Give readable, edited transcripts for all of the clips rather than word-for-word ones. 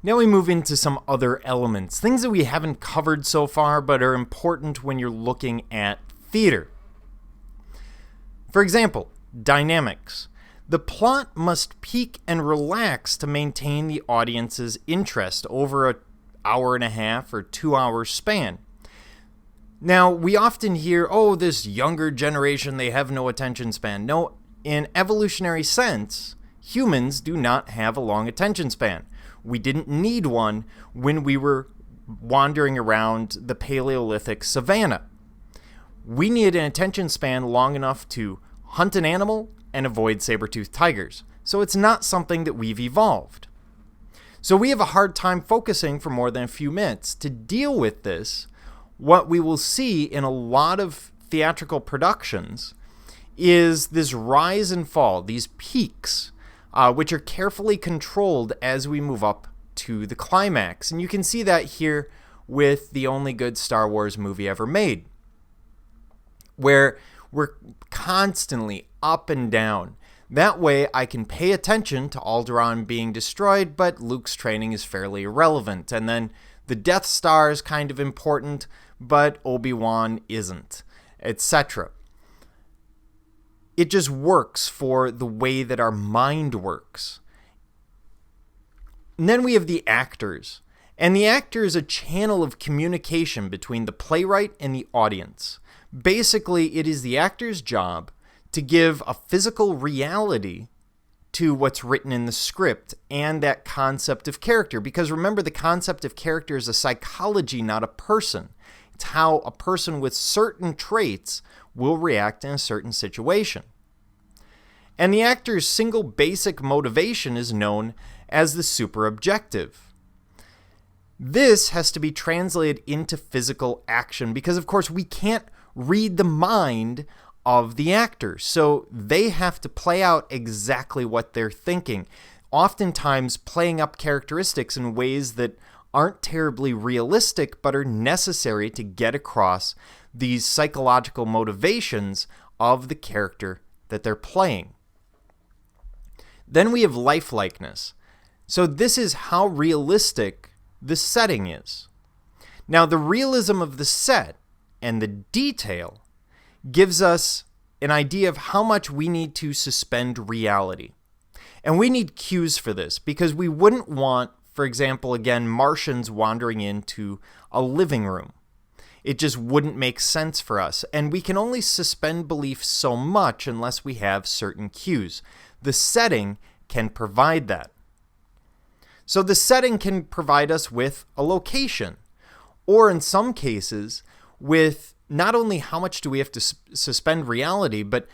Now we move into some other elements, things that we haven't covered so far but are important when you're looking at theater. For example, dynamics. The plot must peak and relax to maintain the audience's interest over an hour and a half or 2 hour span. Now, we often hear, oh, this younger generation, they have no attention span. No, in evolutionary sense, humans do not have a long attention span. We didn't need one when we were wandering around the Paleolithic savanna. We needed an attention span long enough to hunt an animal and avoid saber-toothed tigers. So it's not something that we've evolved. So we have a hard time focusing for more than a few minutes. To deal with this, what we will see in a lot of theatrical productions is this rise and fall, these peaks, which are carefully controlled as we move up to the climax. And you can see that here with the only good Star Wars movie ever made, where we're constantly up and down. That way I can pay attention to Alderaan being destroyed, but Luke's training is fairly irrelevant. And then the Death Star is kind of important, but Obi-Wan isn't, etc. It just works for the way that our mind works. And then we have the actors. And the actor is a channel of communication between the playwright and the audience. Basically, it is the actor's job to give a physical reality to what's written in the script and that concept of character. Because remember, the concept of character is a psychology, not a person. It's how a person with certain traits will react in a certain situation. And the actor's single basic motivation is known as the superobjective. This has to be translated into physical action because, of course, we can't read the mind of the actor. So they have to play out exactly what they're thinking, oftentimes playing up characteristics in ways that aren't terribly realistic but are necessary to get across these psychological motivations of the character that they're playing. Then we have lifelikeness. So this is how realistic the setting is. Now, the realism of the set and the detail gives us an idea of how much we need to suspend reality. And we need cues for this because we wouldn't want, for example, again, Martians wandering into a living room. It just wouldn't make sense for us. And we can only suspend belief so much unless we have certain cues. The setting can provide that. So the setting can provide us with a location, or in some cases, with not only how much do we have to suspend reality, but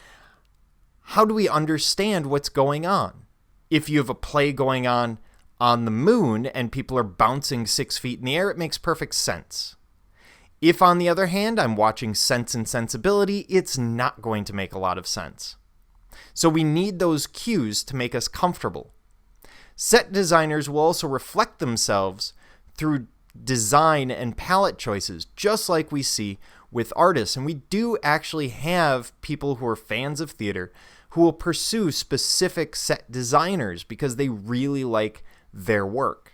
how do we understand what's going on? If you have a play going on the moon and people are bouncing 6 feet in the air, it makes perfect sense. If, on the other hand, I'm watching Sense and Sensibility, it's not going to make a lot of sense. So we need those cues to make us comfortable. Set designers will also reflect themselves through design and palette choices, just like we see with artists. And we do actually have people who are fans of theater who will pursue specific set designers because they really like their work.